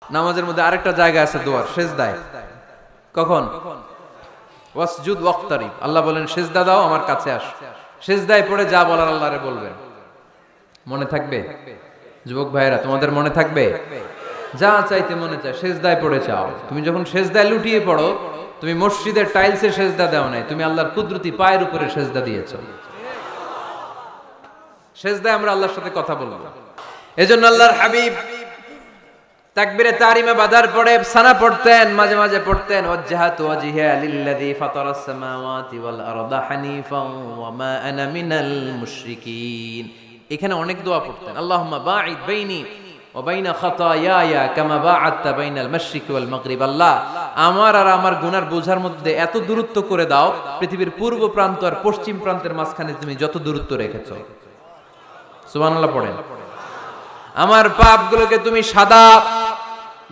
নামাজের মধ্যে আরেকটা জায়গা আছে দোয়ার, সেজদায়। কখন? ওয়াসজুদ ওয়াক্তারিব, আল্লাহ বলেন সেজদা দাও, আমার কাছে আস। সেজদায় পড়ে যা বলার আল্লাহরে বলবেন। মনে থাকবে যুবক ভাইয়েরা? তোমাদের মনে থাকবে? যা চাইতে মনে চায় সেজদায় পড়ে চাও। তুমি যখন সেজদায় লুটিয়ে পড়ো, তুমি মসজিদের টাইলসে সেজদা দাও নাই, তুমি আল্লাহর কুদরতি পায়ের উপরে সেজদা দিয়েছো। সেজদায় আমরা আল্লাহর সাথে কথা বলবো। এজন্য আল্লাহর হাবিব তাকবীরে তাহরিমা বাঁধার পরে সানা পড়তেন, মাঝে মাঝে পড়তেন ওয়াজহাতু ওয়াজহিয়া লিল্লাযী ফাতারাস সামাওয়াতি ওয়াল আরদা হানিফান ওয়া মা আনা মিনাল মুশরিকিন। এখানে অনেক দোয়া পড়তেন। আল্লাহুম্মা বাঈদ বাইনি ওয়া বাইনা খাতায়ায়া কামা বাআদতা বাইনাল মাশরিকি ওয়াল মাগরিব। আল্লাহ, আমার আর আমার গুনার বোঝার মধ্যে এত দূরত্ব করে দাও, পৃথিবীর পূর্ব প্রান্ত আর পশ্চিম প্রান্তের মাঝখানে তুমি যত দূরত্ব রেখেছো। সুবহানাল্লাহ পড়েন। আমার পাপগুলোকে তুমি সাদা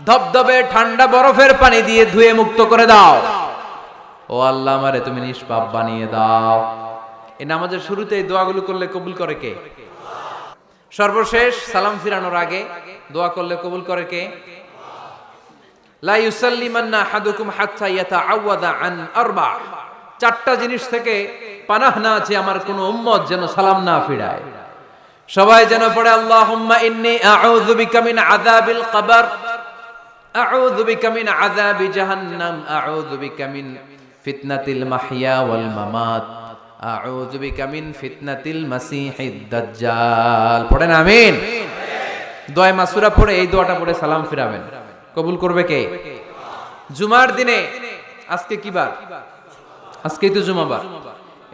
ধবধবে ঠান্ডা বরফের পানি দিয়ে ধুয়ে মুক্ত করে দাও। ও আল্লাহ, আমারে তুমি নিষ্পাপ বানিয়ে দাও। এই নামাজের শুরুতে এই দোয়াগুলো করলে কবুল করে কে? সর্বশেষ সালাম ফিরানোর আগে দোয়া করলে কবুল করে কে? লা ইউসাল্লিমান্না আহাদুকুম হাত্তা ইয়াতাআওয়াযা আন আরবা। চারটা জিনিস থেকে পানাহ না আছে আমার কোন উম্মত যেন সালাম না ফিরায়। সবাই যেন পড়ে আল্লাহুম্মা ইন্নী আউযু বিকা মিন আযাবিল কবর, আউযু বিকা মিন আযাবি জাহান্নাম, আউযু বিকা মিন ফিতনাতিল মাহইয়া ওয়াল মামাত, আউযু বিকা মিন ফিতনাতিল মাসিহিদ দাজ্জাল। পড়েন আমিন। দোয়া মাসুরা পড়ে এই দোয়াটা পড়ে সালাম ফিরাবেন। কবুল করবে কে? জুমার দিনে, আজকে কি বার? আজকেই তো জুমাবার।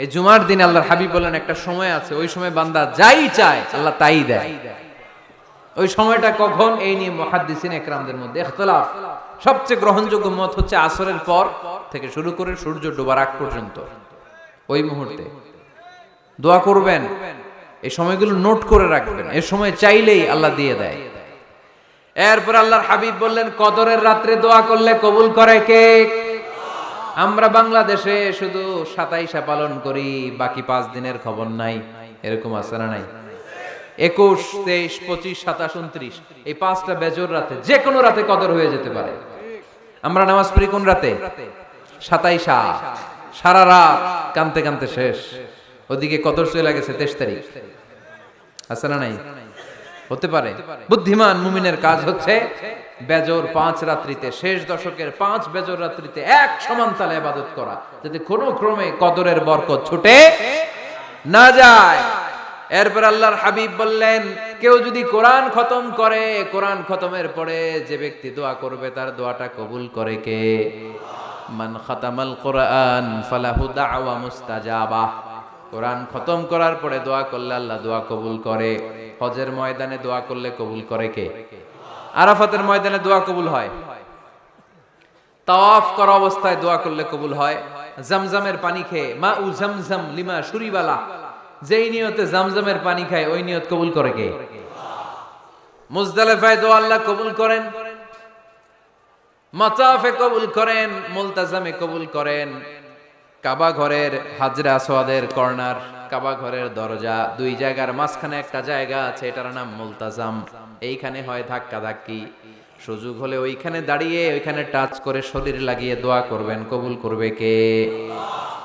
এই জুমার দিনে আল্লাহর হাবিব বলেন একটা সময় আছে, ওই সময় বান্দা যাই চায় আল্লাহ তাই দেয়। ওই সময়টা কখন? এই নিয়ে মুহাদ্দিসিন ইকরামদের মধ্যে ইখতিলাফ। সবচেয়ে গ্রহণযোগ্য মত হচ্ছে আসরের পর থেকে শুরু করে সূর্য ডোবার আগ পর্যন্ত ওই মুহূর্তে দোয়া করবেন। এই সময়গুলো নোট করে রাখবেন, এই সময় চাইলেই আল্লাহ দিয়ে দেয়। এরপর আল্লাহর হাবিব বললেন কদরের রাত্রে দোয়া করলে কবুল করে কে? আমরা বাংলাদেশে শুধু 27 পালন করি, বাকি 5 দিনের খবর নাই। এরকম আছে না নাই? 21, 23, 25, 27, 29 এই 5টা বেজর রাতে, যে কোনো রাতে কদর হয়ে যেতে পারে। আমরা নামাজ পড়ি কোন রাতে? 27। সারা রাত কানতে কানতে শেষ, ওদিকে কদর চলে গেছে 23 তারিখ। আছে না নাই? হতে পারে। বুদ্ধিমান মুমিনের কাজ হচ্ছে বেজর 5 রাত্রিতে, শেষ দশকের 5 বেজর রাত্রিতে এক সমান তালে ইবাদত করা, যাতে কোনো ক্রমে কদরের বরকত ছুটে না যায়। এরপর আল্লাহর হাবিব বললেন কেউ যদি কোরআন খতম করে, কোরআন খতমের পরে যে ব্যক্তি দোয়া করবে তার দোয়াটা কবুল করে কে? মান খাতামাল কোরআন ফালাহু দাওয়া মুস্তাজাবা। কোরআন খতম করার পরে দোয়া করলে আল্লাহ দোয়া কবুল করে। হজের ময়দানে দোয়া করলে কবুল করে কে? আরাফাতের ময়দানে দোয়া কবুল হয়। তাওয়াফ করা অবস্থায় দোয়া করলে কবুল হয়। জামজামের পানি খেয়ে মা উ জামজাম লিমা শুরিবালা, যেই নিয়তে জামজামের পানি খায় ওই নিয়ত কবুল করে কে? মুজদালিফায় দোয়া আল্লাহ কবুল করেন, মাতাফে কবুল করেন, মুলতাজামে কবুল করেন। কাবা ঘরের হাজরে আসওয়াদের কর্নার, কাবা ঘরের দরজা, দুই জায়গার মাঝখানে একটা জায়গা আছে, এটার নাম মুলতাজাম। এইখানে হয় ধাক্কা ধাক্কি। সুযোগ হলে ওইখানে দাঁড়িয়ে ওইখানে টাচ করে শরীর লাগিয়ে দোয়া করবেন, কবুল করবে কে?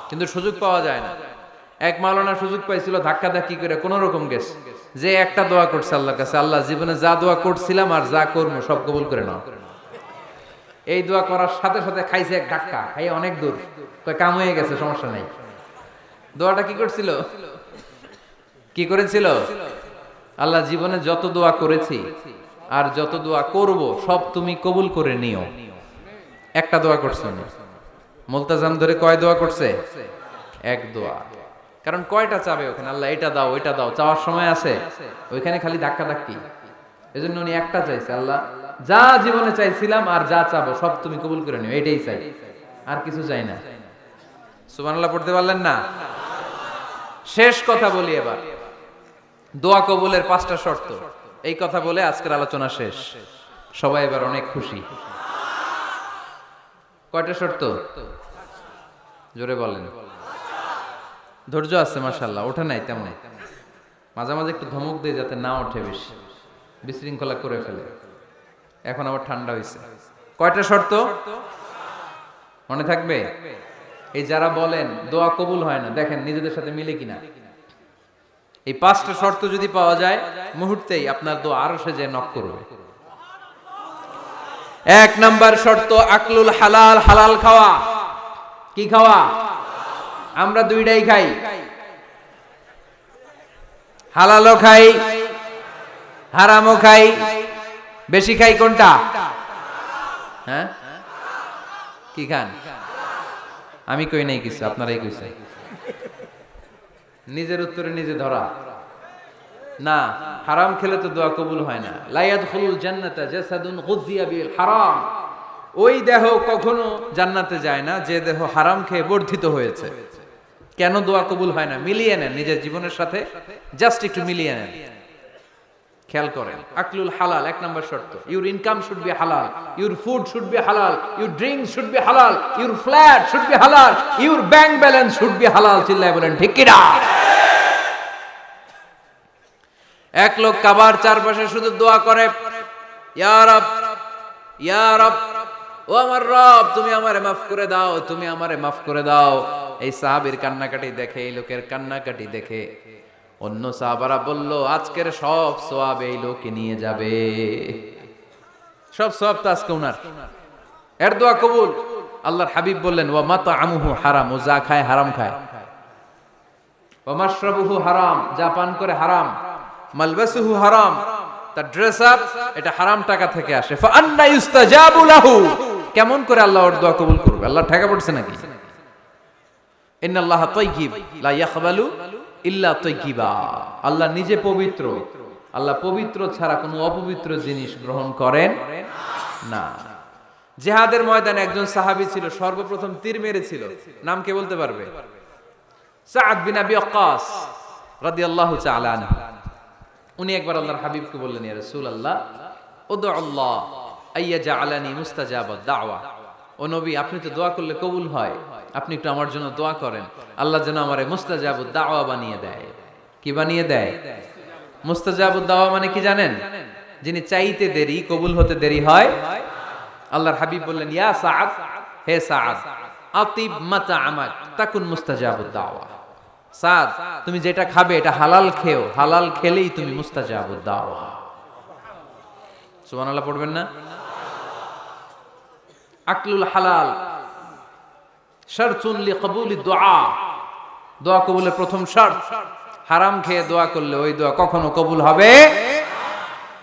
কিন্তু সুযোগ পাওয়া যায় না। এক মাওলানা সুযোগ পাইছিল ধাক্কা ধাক্কি করে কোন রকম গেছে, যে একটা দোয়া করছে আল্লাহর কাছে, আল্লাহ জীবনে যা দোয়া করছিলাম আর যা করবো সব কবুল করে নাও। এই দোয়া করার সাথে সাথে খাইছে এক ধাক্কা, খাইয়ে অনেক দূর, কাম হয়ে গেছে, সমস্যা নাই। দোয়াটা কি করছিল? কি করেছিল? আল্লাহ জীবনে যত দোয়া করেছি আর যত দোয়া করব সব তুমি কবুল করে নিও। একটা দোয়া করছে না। মুলতাজাম ধরে কয় দোয়া করছে? এক দোয়া। কারণ কয়টা চাবে ওখানে? আল্লাহ এটা দাও ওইটা দাও, চাওয়ার সময় আছে? ওইখানে খালি ধাক্কা ধাক্কি। এজন্য উনি একটা চাইছে, আল্লাহ যা জীবনে চাইছিলাম আর যা চাবো সব তুমি কবুল করে নিও, এটাই চাই, আর কিছু চাই না। সুবহানাল্লাহ পড়তে পারলেন না? শেষ কথা বলি এবার, দোয়া কবুলের 5টা শর্ত। এই কথা বলে আজকের আলোচনা শেষ। সবাই এবার অনেক খুশি। কয়টা শর্ত? জোরে বলেন। ধৈর্য আছে মাশাআল্লাহ, ওঠে নাই তেমন। মাঝে মাঝে একটু ধমক দিয়ে যাতে না ওঠে, বেশি বিশৃঙ্খলা করে ফেলে। এখন আবার ঠান্ডা হয়েছে। কয়টা শর্ত মনে থাকবে? এই যারা বলেন দোয়া কবুল হয় না, দেখেন নিজেদের সাথে মিলে কিনা। এই 5টা শর্ত যদি পাওয়া যায়, মুহূর্তেই আপনার দোয়া আরশে যে নক করবে। 1 নাম্বার শর্ত আকলুল হালাল, হালাল খাওয়া। কি খাওয়া? আমরা দুইটাই খাই, হালালও খাই হারামও খাই। বেশি খাই কোনটা? হ্যাঁ, কি খান? আমি কই নাই কিছু, আপনারাই কইছেন। নিজের উত্তরে নিজে ধরা না। হারাম খেলে তো দোয়া কবুল হয় না। লা ইয়াদখুলুল জান্নাতা জাসাদুন গুযিয়া বিল হারাম। ওই দেহ কখনো জান্নাতে যায় না যে দেহ হারাম খেয়ে বর্ধিত হয়েছে। কেন দোয়া কবুল হয় না? মিলিয়ে নেন নিজের জীবনের সাথে, জাস্ট একটু মিলিয়ে নেন, খেয়াল করেন। আকলুল হালাল 1 নাম্বার শর্ত। ইউর ইনকাম শুড বি হালাল, ইউর ফুড শুড বি হালাল, ইউর ড্রিঙ্ক শুড বি হালাল, ইউর ফ্ল্যাট শুড বি হালাল, your bank balance should be হালাল। চিল্লায় বলেন ঠিক কি না? এক লোক কাবার চারপাশে শুধু দোয়া করে, ইয়া রব, ইয়া রব, ও আমার রব, তুমি আমারে মাফ করে দাও, তুমি আমারে মাফ করে দাও। এই সাহাবীর কান্নাকাটি দেখে, এই লোকের কান্নাকাটি দেখে অন্য সাহাবারা বলল, আজকের সব সওয়াব এই লোকে নিয়ে যাবে। সব সওয়াব তো আজকে উনার। এর দোয়া কবুল। আল্লাহর হাবিব বললেন, ওয়া মাতআমুহু হারাম, ও যা খায় হারাম খায়। ওয়া মাশরাবুহু হারাম, যা পান করে হারাম। মালবাসুহু হারাম, তার ড্রেস আপ এটা হারাম টাকা থেকে আসে। ফা আন্না ইউস্তাজাবু লাহু, কেমন করে আল্লাহ ওর দোয়া কবুল করবে? আল্লাহ ঠেকা পড়ছে নাকি? ইন্নাল্লাহা তাইয়্যিব লা ইয়াকবালু ইল্লা তাইয়্যিবা। আল্লাহ নিজে পবিত্র, আল্লাহ পবিত্র ছাড়া কোনো অপবিত্র জিনিস গ্রহণ করেন না। জিহাদের ময়দানে একজন সাহাবী ছিল, সর্বপ্রথম তীর মেরেছিল। নাম কে বলতে পারবে? সাআদ বিন আবি ওয়াক্কাস রাদিয়াল্লাহু তাআলা আনহু। উনি একবার আল্লাহর হাবিবকে বললেন, ইয়া রাসূলুল্লাহ, উদউ আল্লাহ আইয়াজআলানি মুস্তাজাবাদ দাওয়া। ও নবী, আপনি তো দোয়া করলে কবুল হয়, আপনি একটু আমার জন্য দোয়া করেন, আল্লাহ যেন আমারে মুস্তাজাবুদ দাওয়া বানিয়ে দেয়। কি বানিয়ে দেয়? মুস্তাজাবুদ দাওয়া মানে কি জানেন? যিনি চাইতে দেরি, কবুল হতে দেরি হয়। আল্লাহর হাবিব বললেন, ইয়া সাআদ, হে সাআদ, আতিব মাতআমাক তাকুন মুস্তাজাবুদ দাওয়া। সাদ, তুমি যেটা খাবে এটা হালাল খেও, হালাল খেলেই তুমি মুস্তাজাবুদ দাওয়া। সুবহানাল্লাহ পড়বেন না? আকলুল হালাল শারতুন লিকবুলিদ দুআ, দোয়া কবুলের প্রথম শর্ত। হারাম খেয়ে দোয়া করলে ওই দোয়া কখনো কবুল হবে।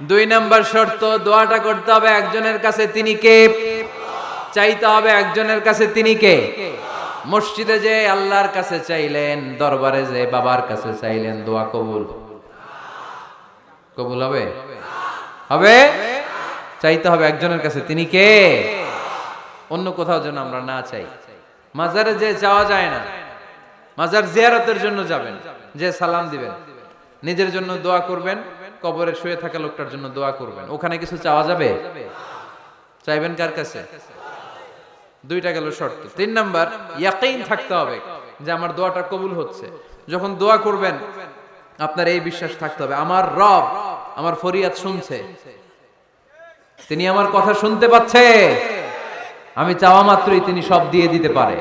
2 নাম্বার শর্ত, দোয়াটা করতে হবে একজনের কাছে, তিনি কে? চাইতে হবে একজনের কাছে, তিনি কে? মসজিদে যে আল্লাহর কাছে চাইলেন, দরবারে যে বাবার কাছে চাইলেন, দোয়া কবুল কবুল হবে? হবে? চাইতে হবে একজনের কাছে, তিনি কে? অন্য কোথাও যেন আমরা না চাই। মাজারে যে যাওয়া যায় না, মাজার জিয়ারতের জন্য যাবেন, যে সালাম দিবেন, নিজের জন্য দোয়া করবেন, কবরে শুয়ে থাকা লোকটার জন্য দোয়া করবেন। ওখানে কিছু চাওয়া যাবে? চাইবেন কার কাছে? 2টা গেল শর্ত। 3 নাম্বার, ইয়াকিন থাকতে হবে যে আমার দোয়াটা কবুল হচ্ছে। যখন দোয়া করবেন আপনার এই বিশ্বাস থাকতে হবে, আমার রব আমার ফরিয়াদ শুনছে, তিনি আমার কথা শুনতে পাচ্ছে, আমি চাওয়া মাত্রই তিনি সব দিয়ে দিতে পারে,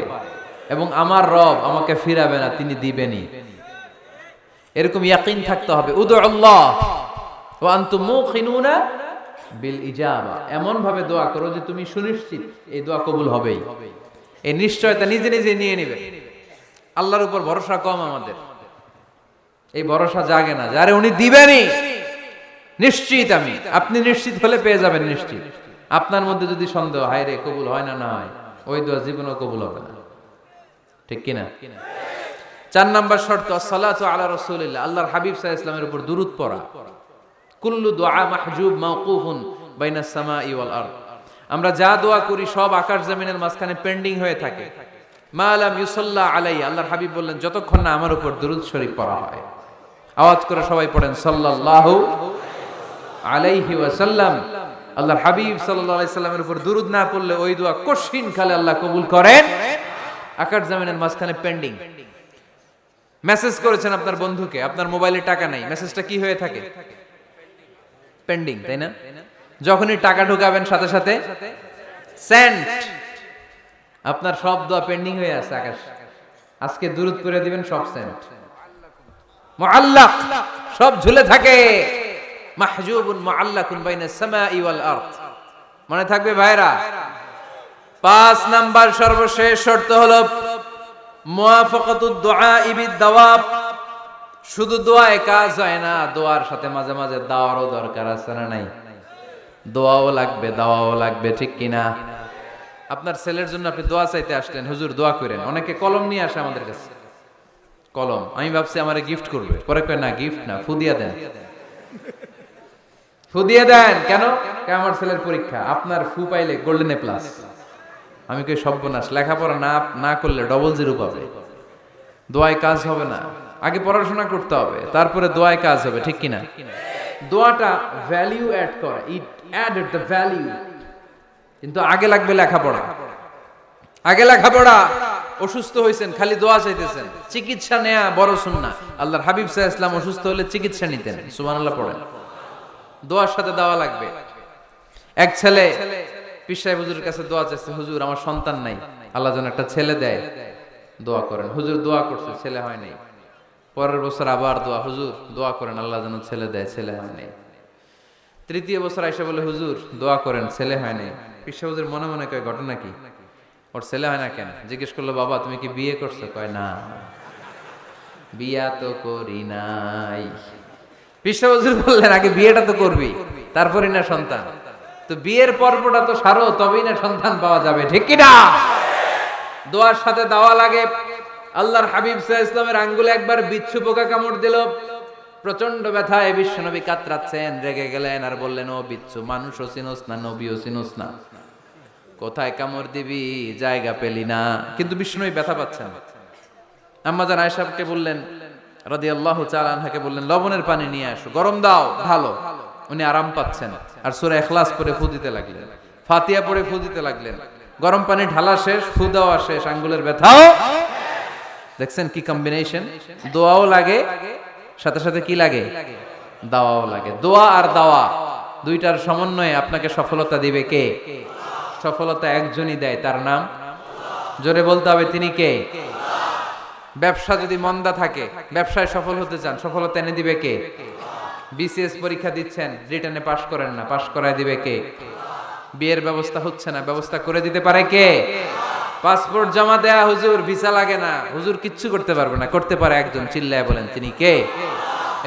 এবং আমার রব আমাকে ফিরাবে না, তিনি দিবেনই। এরকম ইয়াকিন থাকতে হবে। উদু আল্লাহ ওয়া আনতুম মুকিনুনা বিল ইজাবা, এমন ভাবে দোয়া করো যে তুমি সুনিশ্চিত এই দোয়া কবুল হবেই। এই নিশ্চয়তা নিজে নিজে নিয়ে নিবে। আল্লাহর উপর ভরসা কম আমাদের, এই ভরসা জাগে না যারে উনি দিবেনই, নিশ্চিত আমি। আপনি নিশ্চিত হলে পেয়ে যাবেন নিশ্চিত। আপনার মধ্যে যদি সন্দেহ, হায় রে কবুল হয় না, না হয়, ওই দোয়া জীবনেও কবুল হবে না। ঠিক কিনা? 4 নাম্বার শর্ত, আসসালাতু আলা রাসূলিল্লাহ, আল্লাহর হাবিব সাল্লাল্লাহু আলাইহি ওয়াসাল্লামের উপর দুরূদ পড়া। কুল্লু দুআ মাহজুব মাওকুফুন বাইনাস সামাই ওয়াল আরদ, আমরা যা দোয়া করি সব আকাশ জমিনের মাঝখানে পেন্ডিং হয়ে থাকে। মা লাম ইউসাল্লা আলাইহি, আল্লাহর হাবিব বললেন যতক্ষণ না আমার উপর দুরূদ শরীফ পড়া হয়। আওয়াজ করে সবাই পড়েন সাল্লাল্লাহু আলাইহি ওয়াসাল্লাম। আল্লাহর হাবিব সাল্লাল্লাহু আলাইহি সাল্লামের উপর দুরূদ না পড়লে ওই দোয়া কঠিন কালে আল্লাহ কবুল করেন। আকাশ জমিনের মাঝখানে পেন্ডিং। মেসেজ করেছেন আপনার বন্ধুকে, আপনার মোবাইলে টাকা নাই, মেসেজটা কি হয়ে থাকে? পেন্ডিং, তাই না? যখনই টাকা ঢুকাবেন সাথে সাথে সেন্ট, আপনার সব দোয়া পেন্ডিং হয়ে আছে আকাশ। আজকে দুরূদ করে দিবেন, সব সেন্ট মুআল্লাক, সব ঝুলে থাকে। মাহজুবুন মুআল্লাকুন বাইনাস সামাই ওয়াল আরদ। মনে থাকবে ভাইরা। 5 নাম্বার সর্বশেষ শর্ত হলো মুওয়াফাকাতুদ দুআই বিদ-দাওয়াব। শুধু দোয়ায় কাজ হয় না, দোয়ার সাথে মাঝে মাঝে দাওয়ারও দরকার আছে না নাই? দোয়াও লাগবে, দাওয়াও লাগবে, ঠিক কিনা? আপনার ছেলের জন্য আপনি দোয়া চাইতে আসলেন, হুজুর দোয়া করেন। অনেকে কলম নিয়ে আসে আমাদের কাছে, কলম। আমি ভাবছি আমারে গিফট করবে, পরে কয় না, গিফট না, ফু দিয়া দেন। ফু দিয়ে দেন কেন? আমার ছেলের পরীক্ষা, আপনার ফু পাইলে গোল্ডেন এ প্লাস। আমি কই সর্বনাশ, লেখাপড়া না করলে ডবল জিরো পাবে, দোয়ায় কাজ হবে না। আগে পড়াশোনা করতে হবে, তারপরে দোয়ায় কাজ হবে, ঠিক কিনা? দোয়াটা ভ্যালু অ্যাড করে, ইট অ্যাডেড দ্য ভ্যালু। কিন্তু আগে লাগবে লেখাপড়া, আগে লেখাপড়া। অসুস্থ হয়েছেন, খালি দোয়া চাইতেছেন, চিকিৎসা নেয়া বড় সুন্নাহ। আল্লাহর হাবিব সাল্লাল্লাহু আলাইহি ওয়াসাল্লাম অসুস্থ হলে চিকিৎসা নিতেন, সুবহানাল্লাহ পড়েন। দোয়ার সাথে দাওয়া লাগবে। এক ছেলে পীর সাহেব হুজুরের কাছে দোয়া চাইছে, হুজুর আমার সন্তান নাই, আল্লাহ যেন একটা ছেলে দেয়, দোয়া করেন। হুজুর দোয়া করছে, ছেলে হয় নাই। পরের বছর আবার দোয়া, হুজুর দোয়া করেন আল্লাহ যেন ছেলে দেয়, ছেলে হয় নাই। তৃতীয় বছর আইসা বলে, হুজুর দোয়া করেন, ছেলে হয় নাই। পীর সাহেব হুজুর মনে মনে কয়, ঘটনা কি? ওর ছেলে হয় না কেন? জিজ্ঞেস করলো, বাবা তুমি কি বিয়ে করছো? কয় না, বিয়া তো করি নাই। পীর সাহেব হুজুর বললেন, আগে বিয়েটা তো করবি, তারপরই না সন্তান। তো বিয়ের পর্বটা তো সারো, তবেই না সন্তান পাওয়া যাবে, ঠিক কিনা? দোয়ার সাথে দাওয়া লাগে। আল্লাহর হাবিব সাল্লাল্লাহু আলাইহি ওয়াসাল্লামের আঙ্গুলে একবার বিচ্ছু পোকা কামড় দিল, প্রচন্ড ব্যথায় বিশ্বনবী কাতরাচ্ছেন, রেগে গেলেন আর বললেন, ও বিচ্ছু, মানুষও চিনোস না, নবীও চিনোস না, কোথায় কামড় দিবি, জায়গা পেলি না। কিন্তু বিশ্বনবী ব্যথা পাচ্ছেন। আম্মা জান আয়েশাকে বললেন রাদিয়াল্লাহু তাআলা আনহাকে বললেন, লবণের পানি নিয়ে আসো, গরম দাও, ঢালো। উনি আরাম পাচ্ছেন আর সূরা ইখলাস পড়ে ফু দিতে লাগলেন, ফাতিহা পড়ে ফু দিতে লাগলেন। গরম পানি ঢালা শেষ, ফু দেওয়া শেষ, আঙ্গুলের ব্যথাও। দেখছেন কি কম্বিনেশন? দোয়াও লাগে, সাথে সাথে কি লাগে? দাওয়াও লাগে। দোয়া আর দাওয়া দুইটার সমন্বয়ে আপনাকে সফলতা দিবে কে? সফলতা একজনই দেয়, তার নাম, জোরে বলতে হবে, তিনি কে? ব্যবসা যদি মন্দা থাকে, ব্যবসায় সফল হতে চান, সফলতা এনে দিবে কে? বিসিএস পরীক্ষা দিচ্ছেন, রিটেনে পাশ করেন না, পাশ করায় দিবে কে? বিয়ের ব্যবস্থা হচ্ছে না, ব্যবস্থা করে দিতে পারে কে? পাসপোর্ট জমা দেয়া, হুজুর ভিসা লাগে না, হুজুর কিচ্ছু করতে পারবে না, করতে পারে একজন, চিল্লায় বলেন তিনি কে?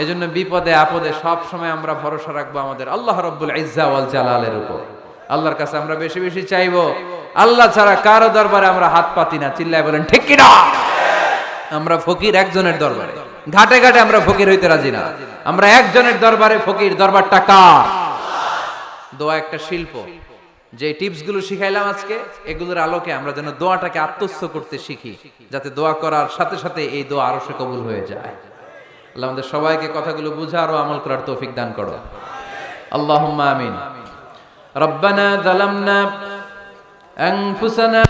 এজন্য বিপদে আপদে সব সময় আমরা ভরসা রাখবো আমাদের আল্লাহ রাব্বুল ইজ্জা ওয়াল জালালের উপর। আল্লাহর কাছে আমরা বেশি বেশি চাইবো। আল্লাহ ছাড়া কারো দরবারে আমরা হাত পাতি না, চিল্লায় বলেন ঠিক কিনা? আমরা ফকির একজনের দরবারে, ঘাটে ঘাটে আমরা ফকির হইতে রাজি না, আমরা একজনের দরবারে ফকির। দরবারটা কার? দোয়া একটা শিল্প। যে টিপস গুলো শিখাইলাম আজকে, এগুলোর আলোকে আমরা যেন দোয়াটাকে আত্মস্থ করতে শিখি, যাতে দোয়া করার সাথে সাথে এই দোয়া আরো সে কবুল হয়ে যায়। আল্লাহ আমাদের সবাইকে কথাগুলো বুঝার ও আমল করার তৌফিক দান করো, আল্লাহুম্মা আমিন। রব্বানা যালামনা আনফুসানা